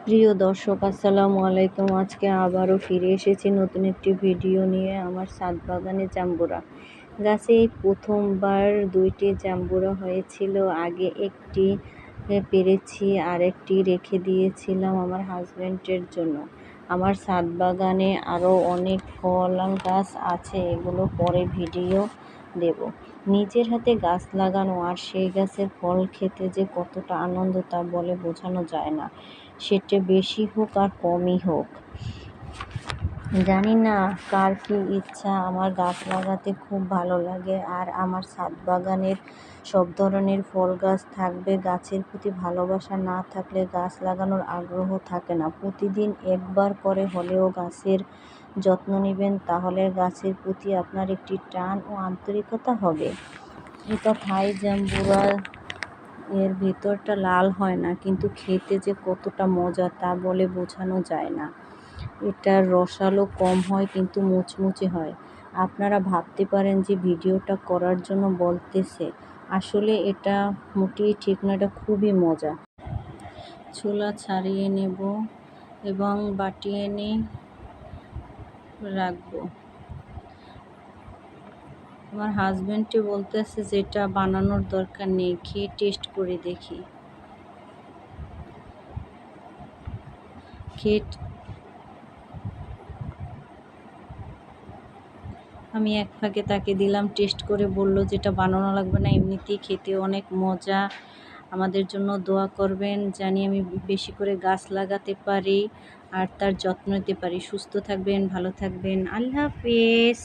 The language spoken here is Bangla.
প্রিয় দর্শক, আসসালামু আলাইকুম। আজকে আবারও ফিরে এসেছি নতুন একটি ভিডিও নিয়ে। আমার ছাদ বাগানে জাম্বুরা গাছে এই প্রথমবার 2টি জাম্বুরা হয়েছিল। আগে একটি পেরেছি, আরেকটি রেখে দিয়েছিলাম আমার হাজব্যান্ডের জন্য। আমার ছাদ বাগানে আরও অনেক ফল গাছ আছে, এগুলো পরে ভিডিও দেব। নিজের হাতে গাছ লাগানো আর সেই গাছের ফল খেতে যে কতটা আনন্দ তা বলে বোঝানো যায় না, সেটা বেশি হোক আর কমই হোক। জানি না কার কী ইচ্ছা, আমার গাছ লাগাতে খুব ভালো লাগে। আর আমার ছাদ বাগানের সব ধরনের ফল গাছ থাকবে। গাছের প্রতি ভালোবাসা না থাকলে গাছ লাগানোর আগ্রহ থাকে না। প্রতিদিন একবার করে হলেও গাছের যত্ন নেবেন, তাহলে গাছের প্রতি আপনার একটি টান ও আন্তরিকতা হবে। এটা থাই জাম্বুরা, এর ভেতরটা লাল হয় না, কিন্তু খেতে যে কতটা মজা তা বলে বোঝানো যায় না। এটার রসালো কম হয়, কিন্তু মুচমুচে হয়। আপনারা ভাবতে পারেন যে ভিডিওটা করার জন্য বলতেছে, আসলে এটা মোটেই ঠিক না, এটা খুবই মজা। ছোলা ছাড়িয়ে নেব এবং বাটি এনে রাখবো। আমার হাজব্যান্ডটি বলতেছে যে এটা বানানোর দরকার নেই, খেয়ে টেস্ট করে দেখি। আমি এক ফাঁকে তাকে দিলাম, টেস্ট করে বলল যেটা বানানো লাগবে না, এমনিতেই খেতে অনেক মজা। আমাদের জন্য দোয়া করবেন, জানি আমি বেশি করে গাছ লাগাতে পারি আর তার যত্ন নিতে পারি। সুস্থ থাকবেন, ভালো থাকবেন। আল্লাহ হাফেজ।